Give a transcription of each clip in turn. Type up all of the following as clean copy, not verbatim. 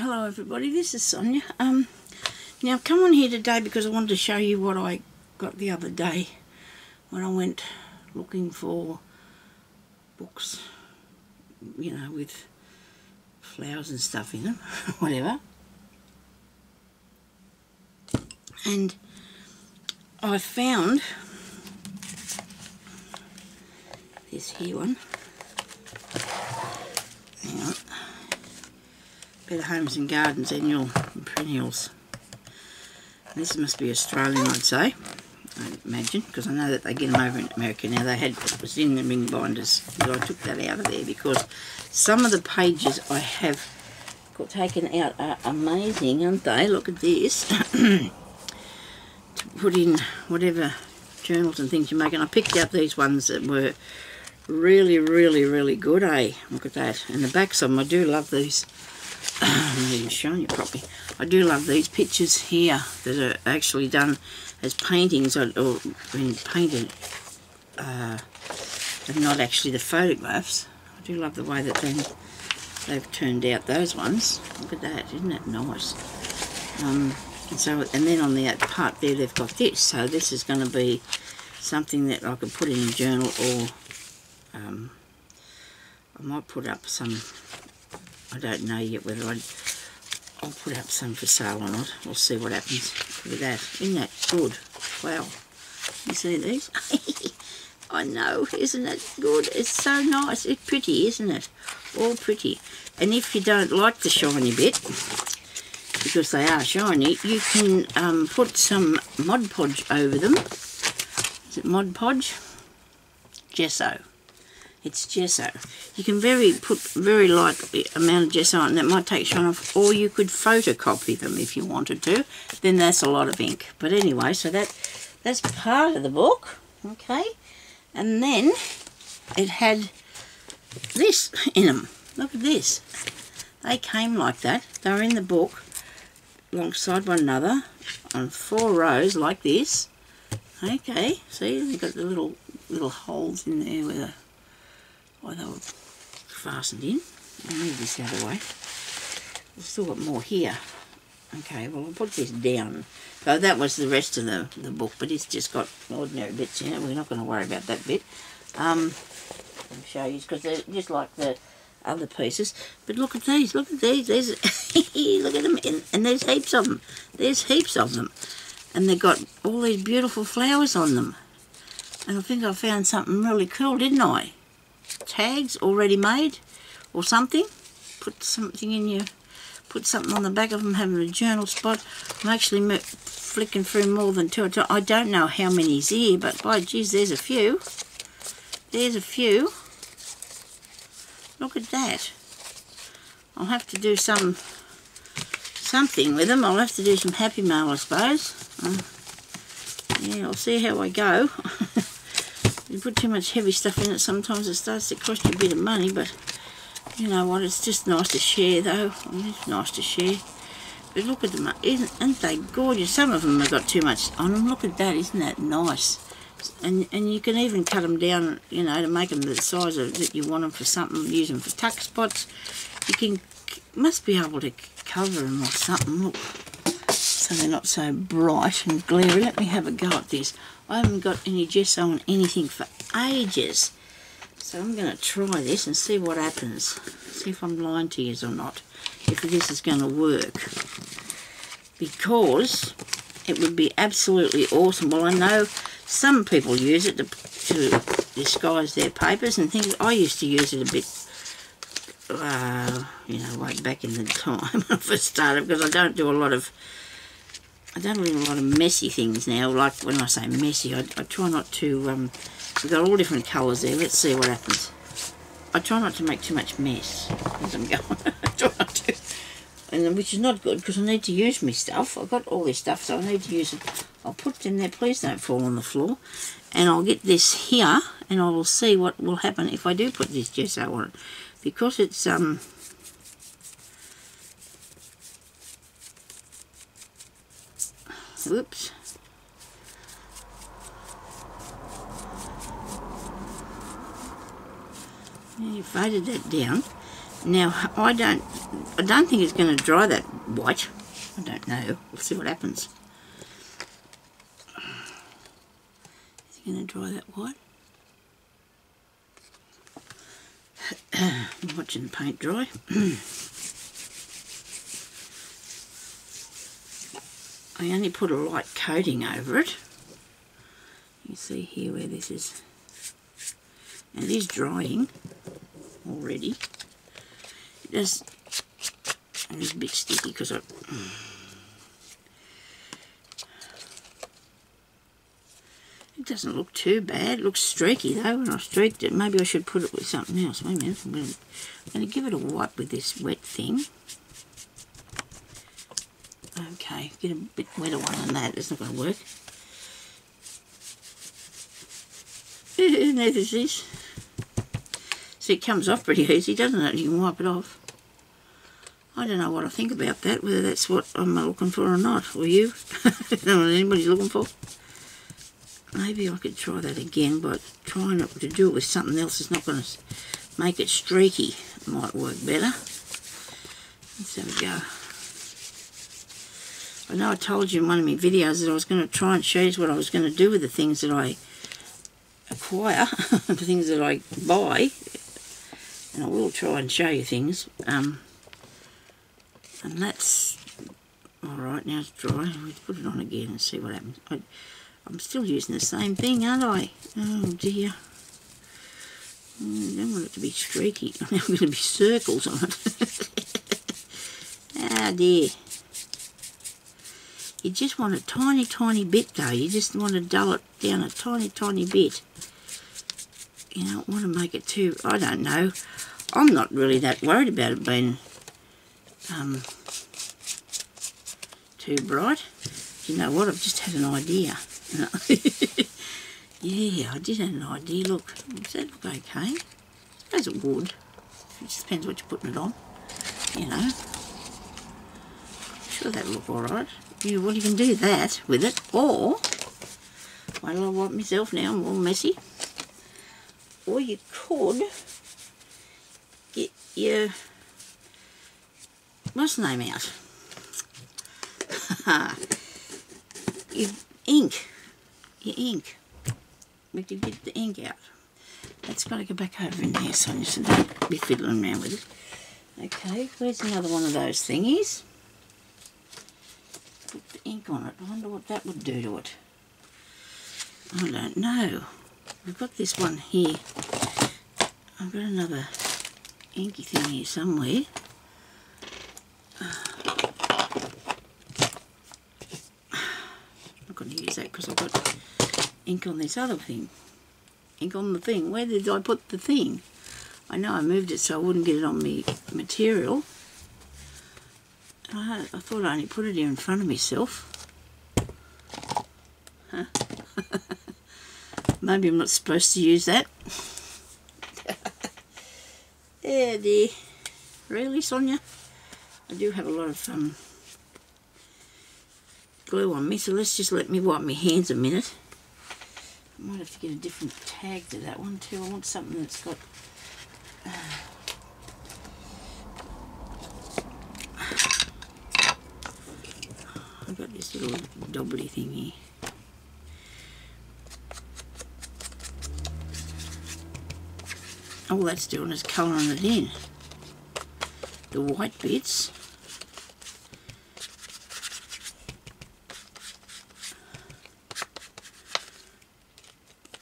Hello everybody, this is Sonia. Now I've come on here today because I wanted to show you what I got the other day when I went looking for books, you know, with flowers and stuff in them, whatever. And I found this here one. Hang on. Better Homes and Gardens Annual and Perennials. This must be Australian, I'd say, I imagine, because I know that they get them over in America now. It was in the ring binders, but I took that out of there because some of the pages I have got taken out are amazing, aren't they? Look at this. To put in whatever journals and things you make, and I picked out these ones that were really good, eh? Look at that. And the backs of them, I do love these. I'm not even showing you properly. I do love these pictures here that are actually done as paintings or been painted, and not actually the photographs. I do love the way that they've turned out those ones. Look at that, isn't that nice? And then on the part there they've got this. So this is going to be something that I could put in a journal, or I might put up some. I don't know yet whether I'll put up some for sale or not. We'll see what happens. Look at that. Isn't that good? Wow. You see these? I know. Isn't it good? It's so nice. It's pretty, isn't it? All pretty. And if you don't like the shiny bit, because they are shiny, you can put some Mod Podge over them. Is it Mod Podge? Gesso. It's gesso. You can put very light amount of gesso on, and that might take shine off, or you could photocopy them if you wanted to. Then that's a lot of ink. But anyway, so that's part of the book, okay? And then it had this in them. Look at this. They came like that. They were in the book alongside one another on 4 rows like this. Okay, see, they've got the little holes in there where they were fastened in. I'll move this out of the way. We've still got more here. Okay, well I'll put this down. So that was the rest of the book, but it's just got ordinary bits in it. We're not going to worry about that bit. I'll show you, because they're just like the other pieces. But look at these, look at these. There's look at them, and there's heaps of them. There's heaps of them. And they've got all these beautiful flowers on them. And I think I found something really cool, didn't I? Tags already made or something. Put something on the back of them, having a journal spot. I'm actually flicking through more than 2 at a time. I don't know how many's here, but by geez, there's a few. There's a few. Look at that. I'll have to do something with them. I'll have to do some happy mail, I suppose. Yeah, I'll see how I go. You put too much heavy stuff in it, sometimes it starts to cost you a bit of money, but you know what, it's just nice to share though. It's nice to share. But look at them, aren't they gorgeous? Some of them have got too much on them. Look at that, isn't that nice? And you can even cut them down, you know, to make them the size that you want them for something. Use them for tuck spots. You must be able to cover them or something, look, so they're not so bright and glary. Let me have a go at this. I haven't got any gesso on anything for ages. So I'm going to try this and see what happens. See if I'm lying to you or not. If this is going to work. Because it would be absolutely awesome. Well, I know some people use it to disguise their papers and things. I used to use it a bit, you know, like back in the time when I first started, because I don't do a lot of messy things now. Like when I say messy, I try not to, we've got all different colours there. Let's see what happens. I try not to make too much mess as I'm going. I try not to. And which is not good, because I need to use my stuff. I've got all this stuff, so I need to use it. I'll put it in there. Please don't fall on the floor. And I'll get this here, and I will see what will happen if I do put this gesso on it. Because it's, whoops. You faded that down. Now, I don't think it's going to dry that white. I don't know. We'll see what happens. Is it going to dry that white? I'm watching the paint dry. I only put a light coating over it. You see here where this is. And it is drying already. It is a bit sticky because it doesn't look too bad. It looks streaky though when I streaked it. Maybe I should put it with something else. Wait a minute. I'm going to give it a wipe with this wet thing. Okay, get a bit wetter one than that. It's not going to work. There this is. See, it comes off pretty easy, doesn't it? You can wipe it off. I don't know what I think about that, whether that's what I'm looking for or not. Or you? I don't know what anybody's looking for. Maybe I could try that again, but trying to do it with something else is not going to make it streaky. It might work better. Let's have a go. I know I told you in one of my videos that I was going to try and show you what I was going to do with the things that I acquire, the things that I buy, and I will try and show you things. And that's alright. Now it's dry. Let's put it on again and see what happens. I'm still using the same thing, aren't I? Oh dear. I don't want it to be streaky. I'm going to be circles on it. Ah dear. You just want a tiny, tiny bit though. You just want to dull it down a tiny, tiny bit. You don't want to make it too, I don't know. I'm not really that worried about it being too bright. You know what, I've just had an idea. Yeah, I did have an idea. Look, does that look okay? I suppose it would. It just depends what you're putting it on, you know. I'm sure that'll look alright. Well, you can do that with it, or, wait till I wipe myself now, I'm all messy. Or you could get your, what's the name out? Your ink. We could get the ink out. That's got to go back over in there, Sonya, so don't be fiddling around with it. Okay, where's another one of those thingies? Put the ink on it. I wonder what that would do to it. I don't know. We've got this one here. I've got another inky thing here somewhere. I'm not going to use that because I've got ink on this other thing. Ink on the thing. Where did I put the thing? I know I moved it so I wouldn't get it on me material. I thought I only put it here in front of myself. Huh? Maybe I'm not supposed to use that. Yeah, dear. Really, Sonya? I do have a lot of glue on me, so let's just let me wipe my hands a minute. I might have to get a different tag to that one too. I want something that's got... I've got this little doubly thing here. All that's doing is colouring it in. The white bits.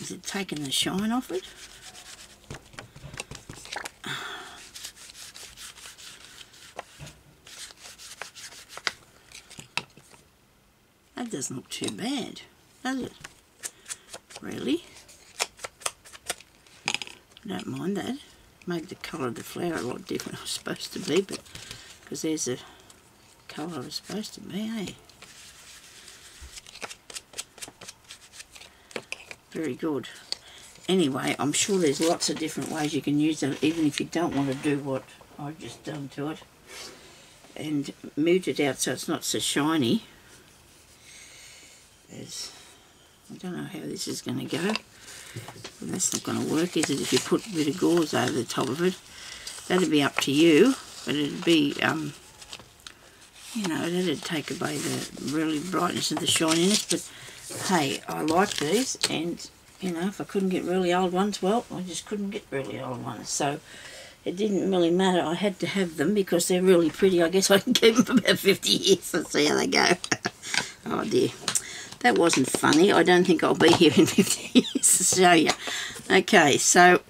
Is it taking the shine off it? That doesn't look too bad, does it? Really? I don't mind that. Made the colour of the flower a lot different than it was supposed to be, but because there's the colour it was supposed to be, eh? Very good. Anyway, I'm sure there's lots of different ways you can use it, even if you don't want to do what I've just done to it. And mute it out so it's not so shiny. I don't know how this is going to go. Well, that's not going to work, is it, if you put a bit of gauze over the top of it? that'd be up to you, but it'd be, you know, that'd take away the really brightness of the shininess. But hey, I like these, and you know, if I couldn't get really old ones, well, I just couldn't get really old ones. So it didn't really matter. I had to have them because they're really pretty. I guess I can keep them for about 50 years. Let's see how they go. Oh dear, that wasn't funny. I don't think I'll be here in 50 years to show you. Okay, so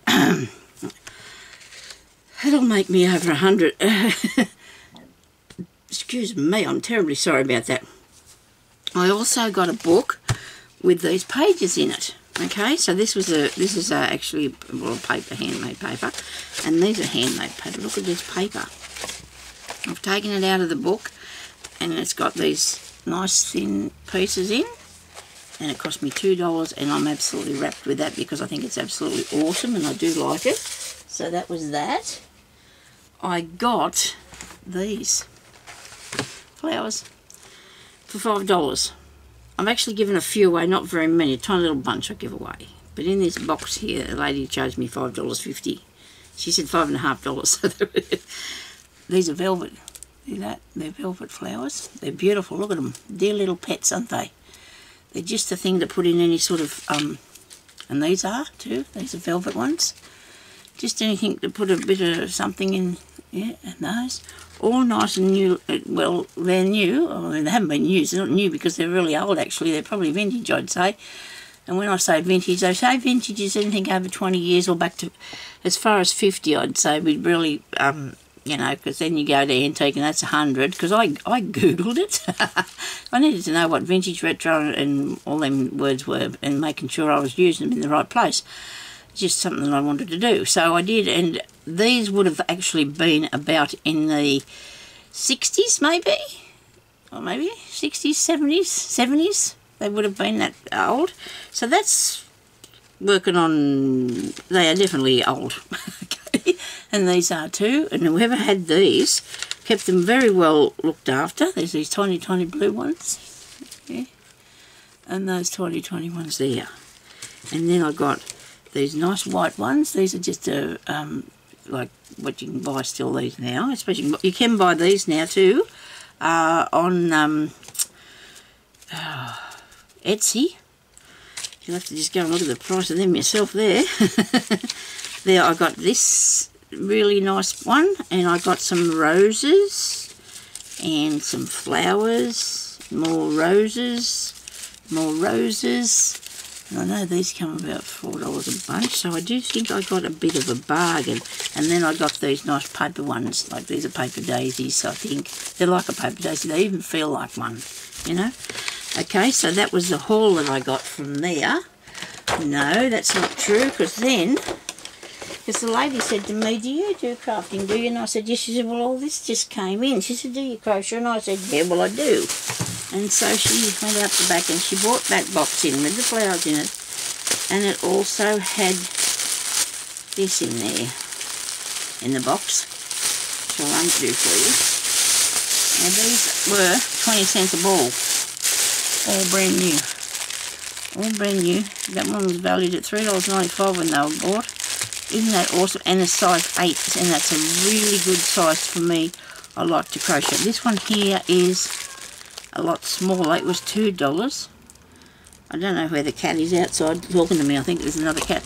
that'll make me over 100. Excuse me, I'm terribly sorry about that. I also got a book with these pages in it. Okay, so this is actually, well, paper, handmade paper, and these are handmade paper. Look at this paper. I've taken it out of the book, and it's got these nice thin pieces in, and it cost me $2, and I'm absolutely wrapped with that because I think it's absolutely awesome, and I do like it. So that was that. I got these flowers for $5. I've actually given a few away, not very many, a tiny little bunch I give away. But in this box here, a lady charged me $5.50. She said $5.50. So these are velvet. See that? They're velvet flowers. They're beautiful. Look at them. Dear little pets, aren't they? They're just the thing to put in any sort of, and these are too. These are velvet ones. Just anything to put a bit of something in. Yeah, and those. All nice and new. Well, they're new. I mean, they haven't been used. They're not new because they're really old, actually. They're probably vintage, I'd say. And when I say vintage, they say vintage is anything over 20 years or back to as far as 50, I'd say. We'd really, you know, because then you go to antique and that's 100. Because I Googled it. I needed to know what vintage, retro and all them words were and making sure I was using them in the right place. Just something that I wanted to do. So I did, and these would have actually been about in the 60s maybe, or maybe 60s, 70s. They would have been that old. So that's working on, they are definitely old. Okay, and these are too, and whoever had these kept them very well looked after. There's these tiny, tiny blue ones, yeah, and those tiny, tiny ones there. And then I got these nice white ones. These are just like what you can buy still these now. Especially you can buy these now too on Etsy. You'll have to just go and look at the price of them yourself there. There I got this really nice one, and I got some roses and some flowers, more roses. And I know these come about $4 a bunch, so I do think I got a bit of a bargain. And then I got these nice paper ones, like these are paper daisies, I think. They're like a paper daisy, they even feel like one, you know. Okay, so that was the haul that I got from there. No, that's not true, because the lady said to me, do you do crafting, do you? And I said, yes. She said, well, all this just came in. She said, do you crochet? And I said, yeah, well, I do. And so she went out the back and she brought that box in with the flowers in it. And it also had this in there, in the box, which I'll undo for you. Now these were 20 cents a ball, all brand new. All brand new. That one was valued at $3.95 when they were bought. Isn't that awesome? And a size 8, and that's a really good size for me. I like to crochet. This one here is a lot smaller. It was $2. I don't know where the cat is outside talking to me. I think there's another cat.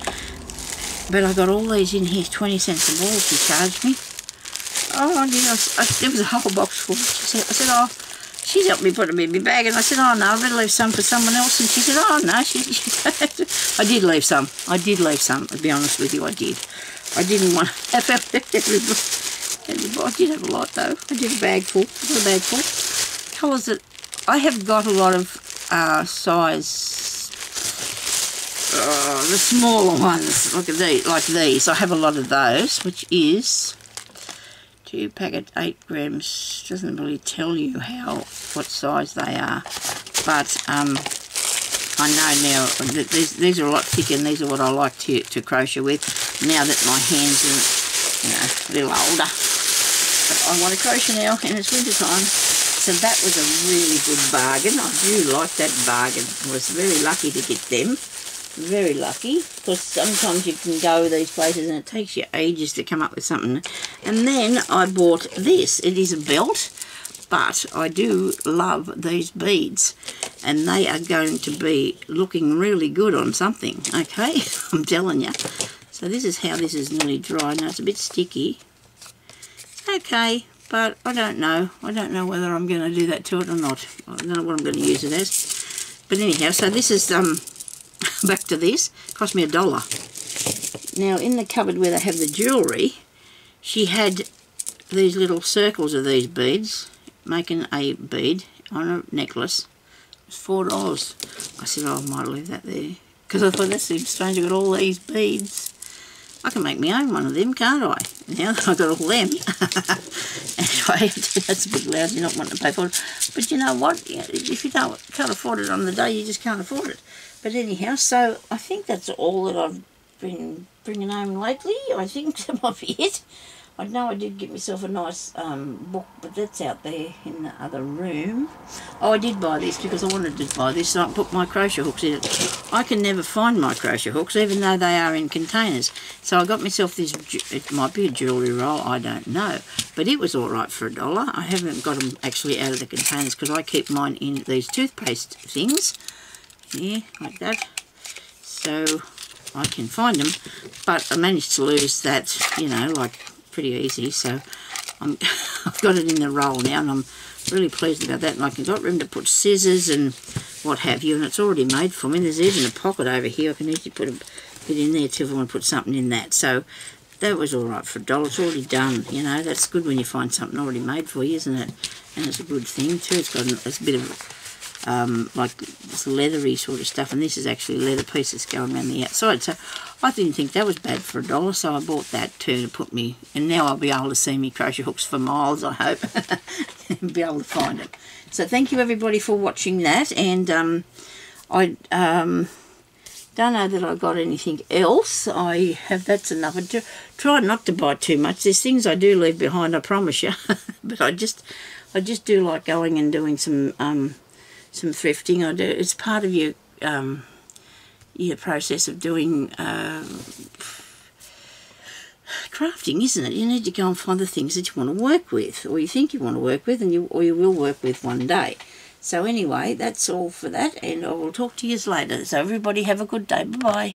But I got all these in here, 20 cents a ball she charged me. Oh, there was a whole box full. I said, oh, she's helped me put them in my bag. And I said, oh, no, I better leave some for someone else. And she said, oh, no. I did leave some. I did leave some, to be honest with you, I did. I didn't want to have everybody. I did have a lot, though. I did a bag full. I got a bag full. Colours that I have got a lot of size, the smaller ones. Look at these, like these. I have a lot of those, which is 2 packet 8 grams. Doesn't really tell you what size they are, but I know now that these are a lot thicker, and these are what I like to crochet with. Now that my hands are, you know, a little older, but I want to crochet now, and it's winter time. So that was a really good bargain. I do like that bargain. I was very lucky to get them. very lucky, because sometimes you can go these places and it takes you ages to come up with something. And then I bought this. It is a belt, but I do love these beads, and they are going to be looking really good on something, okay? I'm telling you. So this is how this is nearly dry. Now it's a bit sticky. Okay, but I don't know. I don't know whether I'm going to do that to it or not. I don't know what I'm going to use it as. But anyhow, so this is, back to this, cost me $1. Now in the cupboard where they have the jewellery, she had these little circles of these beads, making a bead on a necklace. It was $4. I said, oh, I might leave that there, because I thought that seems strange. I've got all these beads. I can make my own one of them, can't I? Now that I've got all them. Anyway, that's a bit loud. You're not wanting to pay for it. But you know what? If you can't afford it on the day, you just can't afford it. But anyhow, so I think that's all that I've been bringing home lately. I think that might be it. I know I did get myself a nice book, but that's out there in the other room. Oh, I did buy this because I wanted to buy this so I can put my crochet hooks in it. I can never find my crochet hooks, even though they are in containers. So I got myself this, it might be a jewellery roll, I don't know. But it was all right for $1. I haven't got them actually out of the containers because I keep mine in these toothpaste things. Yeah, like that. So I can find them. But I managed to lose that, you know, like pretty easy, so I've got it in the roll now, and I'm really pleased about that. And I can got room to put scissors and what have you, and it's already made for me. There's even a pocket over here. I can easily put a bit in there too if I want to put something in that. So that was all right for $1. It's already done, you know. That's good when you find something already made for you, isn't it? And it's a good thing too. It's got a bit of like this leathery sort of stuff, and this is actually leather pieces going around the outside. So I didn't think that was bad for $1, so I bought that too to put me, and now I'll be able to see me crochet hooks for miles, I hope, and be able to find them. So thank you everybody for watching that, and I don't know that I got anything else. I have, that's enough. I try not to buy too much. There's things I do leave behind, I promise you, but I just do like going and doing some thrifting. I do. It's part of your process of doing crafting, isn't it? You need to go and find the things that you want to work with, or you think you want to work with, and or you will work with one day. So anyway, that's all for that, and I will talk to you later. So everybody have a good day. Bye-bye.